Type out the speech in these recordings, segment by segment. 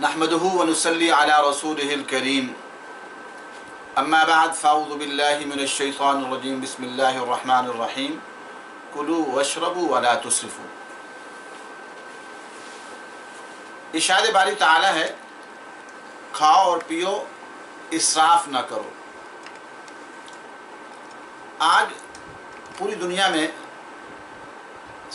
नहमदुहु व नुसल्ली अला रसूलिहिल करीम अम्मा बाद फ़अऊज़ु बिल्लाहि मिनश शैतानिर रजीम बिस्मिल्लाहिर रहमानिर रहीम कुलू वशरबू वला तुस्रिफू। इरशाद बारी ताला है, खाओ और पियो, इसराफ ना करो। आज पूरी दुनिया में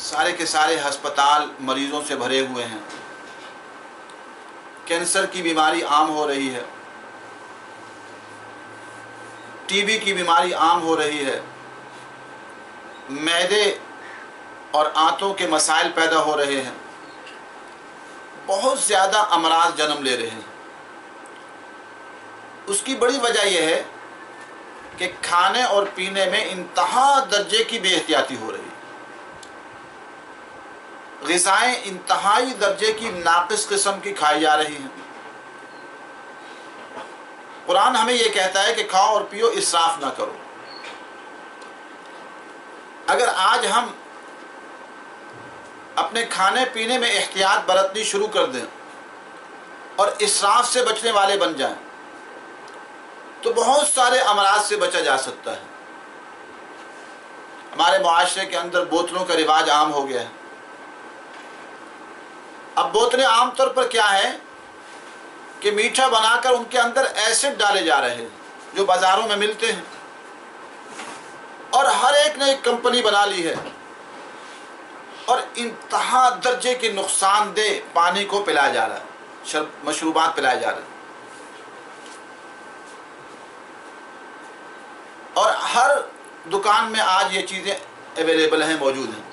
सारे के सारे अस्पताल मरीज़ों से भरे हुए हैं। कैंसर की बीमारी आम हो रही है, टीबी की बीमारी आम हो रही है, मैदे और आंतों के मसाइल पैदा हो रहे हैं, बहुत ज़्यादा अमराज जन्म ले रहे हैं। उसकी बड़ी वजह यह है कि खाने और पीने में इंतहा दर्जे की बेहतियाती हो रही है। ग़िज़ाएँ इंतहाई दर्जे की नाक़िस किस्म की खाई जा रही हैं। कुरान हमें यह कहता है कि खाओ और पियो, इसराफ ना करो। अगर आज हम अपने खाने पीने में एहतियात बरतनी शुरू कर दें और इसराफ से बचने वाले बन जाएं, तो बहुत सारे अमराज से बचा जा सकता है। हमारे मुआशरे के अंदर बोतलों का रिवाज आम हो गया है। अब बोतलें आमतौर पर क्या है कि मीठा बनाकर उनके अंदर एसिड डाले जा रहे हैं जो बाज़ारों में मिलते हैं, और हर एक ने एक कंपनी बना ली है और इंतहा दर्जे के नुकसानदेह पानी को पिलाया जा रहा है, मशरूबात पिलाए जा रहे हैं। और हर दुकान में आज ये चीज़ें अवेलेबल हैं, मौजूद हैं।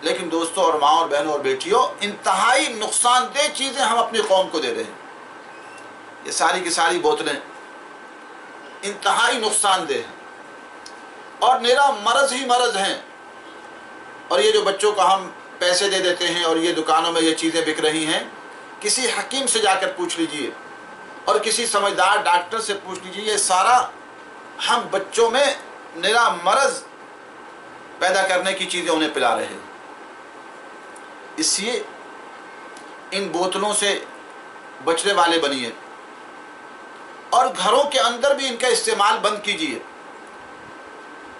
लेकिन दोस्तों और माँ और बहनों और बेटियों, इंतहाई नुकसानदेह चीज़ें हम अपनी कौम को दे रहे हैं। ये सारी की सारी बोतलें इंतहाई नुकसानदेह हैं और मेरा मरज़ ही मरज़ हैं। और ये जो बच्चों को हम पैसे दे देते हैं और ये दुकानों में ये चीज़ें बिक रही हैं, किसी हकीम से जाकर पूछ लीजिए और किसी समझदार डॉक्टर से पूछ लीजिए, ये सारा हम बच्चों में मेरा मरज़ पैदा करने की चीज़ें उन्हें पिला रहे हैं। इसलिए इन बोतलों से बचने वाले बनिए और घरों के अंदर भी इनका इस्तेमाल बंद कीजिए।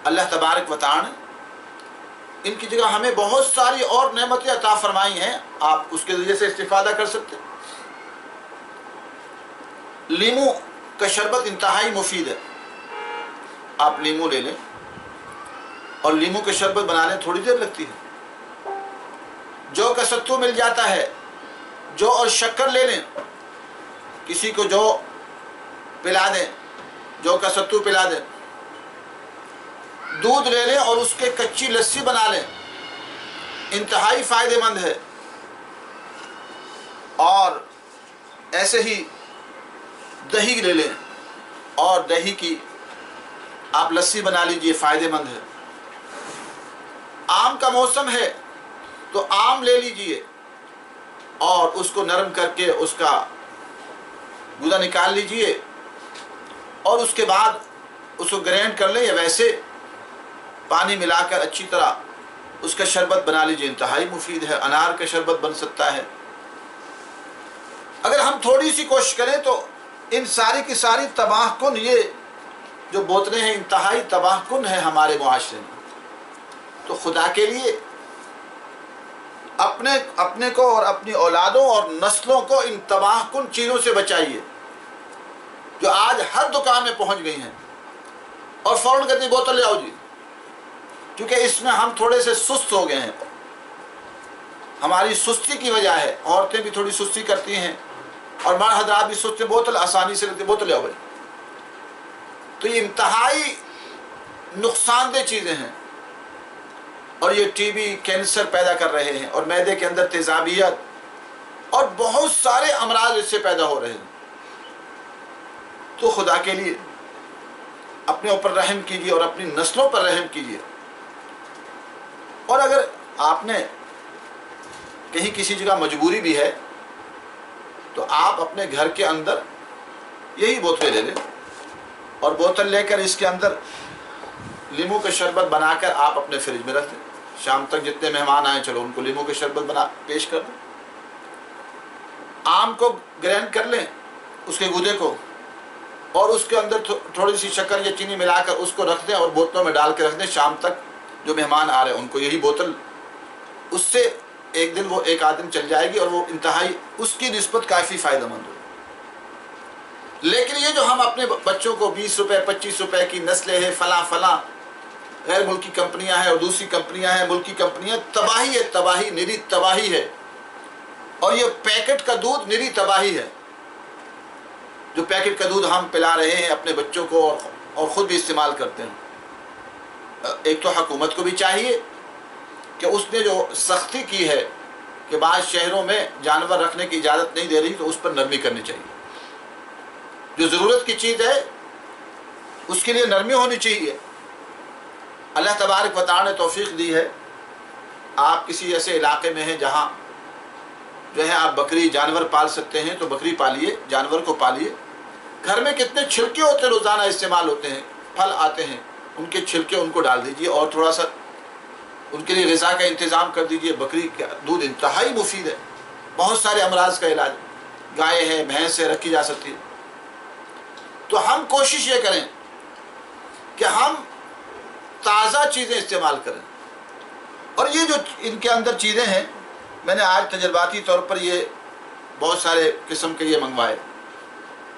अल्लाह तबारक व तआला ने इनकी जगह हमें बहुत सारी और नेमतें अता फरमाई हैं, आप उसके ज़रिए से इस्तिफ़ादा कर सकते हैं। लीमू का शरबत इंतहाई मुफीद है। आप लीमू ले लें और लीमू का शरबत बनाने थोड़ी देर लगती है। जौ का सत्तू मिल जाता है, जौ और शक्कर ले लें, किसी को जौ पिला दें, जौ का सत्तू पिला दें। दूध ले लें और उसके कच्ची लस्सी बना लें, इंतहाई फ़ायदेमंद है। और ऐसे ही दही ले लें और दही की आप लस्सी बना लीजिए, फ़ायदेमंद है। आम का मौसम है तो आम ले लीजिए और उसको नरम करके उसका गूदा निकाल लीजिए और उसके बाद उसको ग्राइंड कर लें या वैसे पानी मिलाकर अच्छी तरह उसका शरबत बना लीजिए, इंतहाई मुफीद है। अनार का शरबत बन सकता है। अगर हम थोड़ी सी कोशिश करें तो इन सारी की सारी तबाहकुन, ये जो बोतलें हैं इंतहाई तबाहकुन है हमारे मुआशरे में। तो खुदा के लिए अपने को और अपनी औलादों और नस्लों को इन तबाहकुन चीज़ों से बचाइए जो आज हर दुकान में पहुंच गई हैं। और फ़ौरन कहती बोतल ले आओ जी, क्योंकि इसमें हम थोड़े से सुस्त हो गए हैं। हमारी सुस्ती की वजह है, औरतें भी थोड़ी सुस्ती करती हैं और मर्द हज़रात भी सुस्ती, बोतल आसानी से लेते, बोतल ले आओ भाई। तो ये इंतहाई नुकसानदेह चीज़ें हैं और ये टीबी, कैंसर पैदा कर रहे हैं और मैदे के अंदर तेज़ाबियत और बहुत सारे अमराज इससे पैदा हो रहे हैं। तो खुदा के लिए अपने ऊपर रहम कीजिए और अपनी नस्लों पर रहम कीजिए। और अगर आपने कहीं किसी जगह मजबूरी भी है तो आप अपने घर के अंदर यही बोतलें ले लें और बोतल लेकर इसके अंदर लीमू का शरबत बनाकर आप अपने फ्रिज में रख दें। शाम तक जितने मेहमान आए चलो उनको लीमू का शरबत बना पेश कर दें। आम को ग्राइंड कर लें, उसके गूदे को, और उसके अंदर थोड़ी सी शक्कर या चीनी मिलाकर उसको रख दें और बोतलों में डाल के रख दें। शाम तक जो मेहमान आ रहे हैं उनको यही बोतल, उससे एक दिन वो एक आदमी चल जाएगी और वो इंतहाई उसकी निस्बत काफ़ी फ़ायदेमंद हो। लेकिन ये जो हम अपने बच्चों को 20 रुपए 25 रुपए की नस्लें हैं, फला गैर मुल्की कंपनियां हैं और दूसरी कंपनियां हैं, मुल्की कंपनियां, तबाही है, तबाही, निरी तबाही है। और ये पैकेट का दूध निरी तबाही है। जो पैकेट का दूध हम पिला रहे हैं अपने बच्चों को और ख़ुद भी इस्तेमाल करते हैं। एक तो हुकूमत को भी चाहिए कि उसने जो सख्ती की है कि बाद शहरों में जानवर रखने की इजाज़त नहीं दे रही, तो उस पर नरमी करनी चाहिए। जो ज़रूरत की चीज़ है उसके लिए नरमी होनी चाहिए। अल्लाह तबारक व तआला ने तौफीक दी है, आप किसी ऐसे इलाके में हैं जहाँ जो है आप बकरी जानवर पाल सकते हैं तो बकरी पालिए, जानवर को पालिए। घर में कितने छिलके होते हैं, रोज़ाना इस्तेमाल होते हैं, फल आते हैं, उनके छिलके उनको डाल दीजिए और थोड़ा सा उनके लिए ग़िज़ा का इंतज़ाम कर दीजिए। बकरी का दूध इंतहाई मुफीद है, बहुत सारे अमराज का इलाज, गाय है, भैंस है, रखी जा सकती है। तो हम कोशिश ये करें कि हम ताज़ा चीज़ें इस्तेमाल करें। और ये जो इनके अंदर चीज़ें हैं, मैंने आज तजर्बाती तौर पर ये बहुत सारे किस्म के ये मंगवाए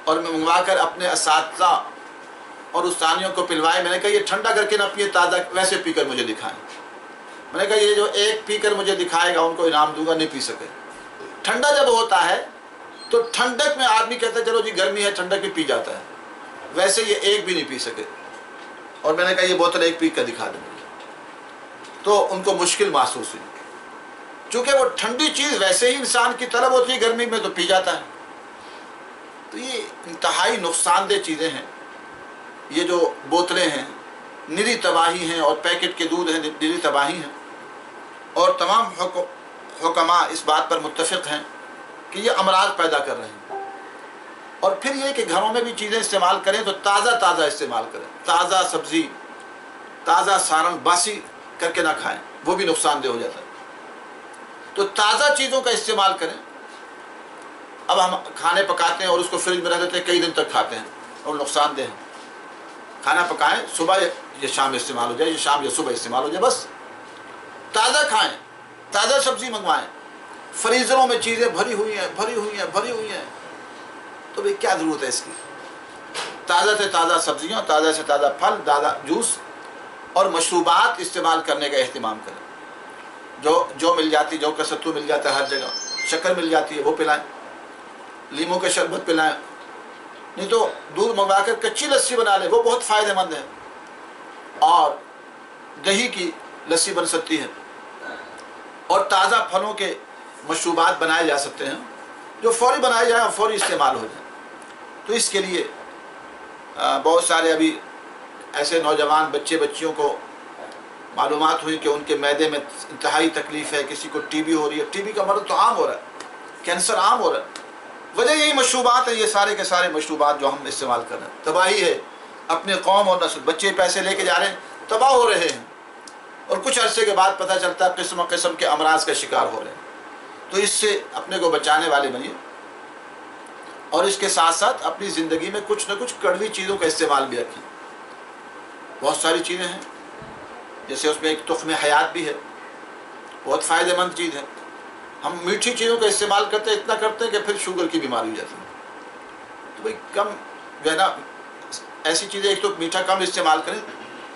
और मैं मंगवा कर अपने असातिज़ा और उस्तानियों को पिलवाए। मैंने कहा ये ठंडा करके ना पिए, ताज़ा वैसे पीकर मुझे दिखाएं। मैंने कहा ये जो एक पीकर मुझे दिखाएगा उनको इनाम दूंगा, नहीं पी सके। ठंडा जब होता है तो ठंडक में आदमी कहता है चलो जी गर्मी है, ठंडक में पी जाता है, वैसे ये एक भी नहीं पी सके। और मैंने कहा ये बोतल एक पी कर दिखा देंगे, तो उनको मुश्किल महसूस हुई, चूँकि वो ठंडी चीज़ वैसे ही इंसान की तलब होती है, गर्मी में तो पी जाता है। तो ये इंतहाई नुकसानदेह चीज़ें हैं। ये जो बोतलें हैं निरी तबाही हैं और पैकेट के दूध हैं निरी तबाही हैं। और तमाम हुक्मा इस बात पर मुत्तफ़िक़ हैं कि ये अमराज पैदा कर रहे हैं। और फिर ये कि घरों में भी चीज़ें इस्तेमाल करें तो ताज़ा इस्तेमाल करें, ताज़ा सब्ज़ी, ताज़ा सालन बासी करके ना खाएं, वो भी नुकसानदेह हो जाता है। तो ताज़ा चीज़ों का इस्तेमाल करें। अब हम खाने पकाते हैं और उसको फ्रिज में रख देते हैं, कई दिन तक खाते हैं और नुकसानदेह है। खाना पकाएं, सुबह या शाम इस्तेमाल हो जाए, या शाम या सुबह इस्तेमाल हो जाए, बस ताज़ा खाएं, ताज़ा सब्ज़ी मंगवाएं। फ्रीज़रों में चीज़ें भरी हुई हैं, तो भाई क्या ज़रूरत है इसकी। ताज़ा से ताज़ा सब्ज़ियाँ, ताज़ा से ताज़ा फल, ताज़ा जूस और मशरूबात इस्तेमाल करने का अहतमाम करें। जो मिल जाती, जो का सत्तू मिल जाता है हर जगह, शक्कर मिल जाती है, वो पिलाएं, लीमू के शरबत पिलाएं। नहीं तो दूध मंगवा कर कच्ची लस्सी बना लें, वो बहुत फ़ायदेमंद है। और दही की लस्सी बन सकती है। और ताज़ा फलों के मशरूबात बनाए जा सकते हैं जो फ़ौरी बनाए जाएँ और फ़ौरी इस्तेमाल हो जाए। तो इसके लिए बहुत सारे अभी ऐसे नौजवान बच्चियों को मालूमात हुई कि उनके मैदे में इंतहाई तकलीफ़ है, किसी को टीबी हो रही है। टीबी का मर्ज़ तो आम हो रहा है, कैंसर आम हो रहा है। वजह यही मशरूबात है, ये सारे के सारे मशरूबात जो हम इस्तेमाल कर रहे हैं। तबाही है अपने कौम और नस्ल। बच्चे पैसे लेके जा रहे हैं, तबाह हो रहे हैं, और कुछ अरसे के बाद पता चलता है किस्म किस्म के अमराज का शिकार हो रहे हैं। तो इससे अपने को बचाने वाले बनिए। और इसके साथ साथ अपनी ज़िंदगी में कुछ न कुछ कड़वी चीज़ों का इस्तेमाल भी रखें। बहुत सारी चीज़ें हैं, जैसे उसमें एक तुख्म हयात भी है, बहुत फ़ायदेमंद चीज़ है। हम मीठी चीज़ों का इस्तेमाल करते हैं, इतना करते हैं कि फिर शुगर की बीमारी हो जाती है। तो भाई कम जो है ना, ऐसी चीज़ें, एक तो मीठा कम इस्तेमाल करें,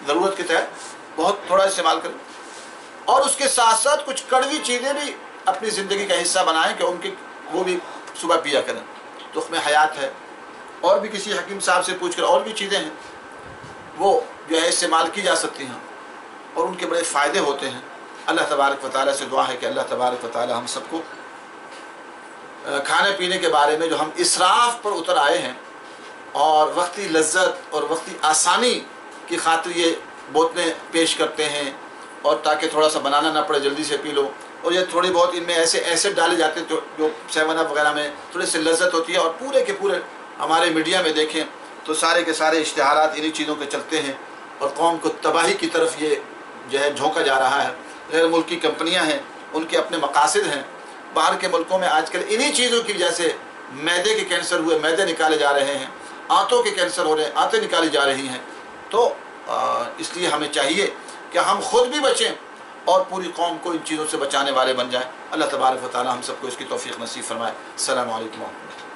ज़रूरत के तहत बहुत थोड़ा इस्तेमाल करें। और उसके साथ साथ कुछ कड़वी चीज़ें भी अपनी ज़िंदगी का हिस्सा बनाएं कि उनकी वो भी सुबह पिया करें। तो उसमें हयात है। और भी किसी हकीम साहब से पूछ कर और भी चीज़ें हैं वो जो है इस्तेमाल की जा सकती हैं और उनके बड़े फ़ायदे होते हैं। अल्लाह तबारक व तआला से दुआ है कि अल्लाह तबारक व तआला हम सबको खाने पीने के बारे में जो हम इसराफ पर उतर आए हैं और वक्ती लज्जत और वक्ती आसानी की खातिर ये बोतलें पेश करते हैं, और ताकि थोड़ा सा बनाना ना पड़े, जल्दी से पी लो। और ये थोड़ी बहुत इनमें ऐसे एसिड डाले जाते हैं जो 7 अप वगैरह में थोड़ी सी लज्जत होती है। और पूरे के पूरे हमारे मीडिया में देखें तो सारे के सारे इश्तिहारात इन्हीं चीज़ों के चलते हैं और कौम को तबाही की तरफ ये जो है झोंका जा रहा है। गैर मुल्की कंपनियां हैं, उनके अपने मकासद हैं, باہر کے ملکوں میں آج کل انہی چیزوں کی وجہ سے معدے کے کینسر ہوئے، معدے نکالے جا رہے ہیں، آنتوں کے کینسر ہو رہے ہیں، آنتیں نکالی جا رہی ہیں. تو اس لیے ہمیں چاہیے کہ ہم خود بھی بچیں اور پوری قوم کو ان چیزوں سے بچانے والے بن جائیں. اللہ تبارک و تعالی ہم سب کو اس کی توفیق نصیب فرمائے. السلام علیکم و رحمۃ اللہ.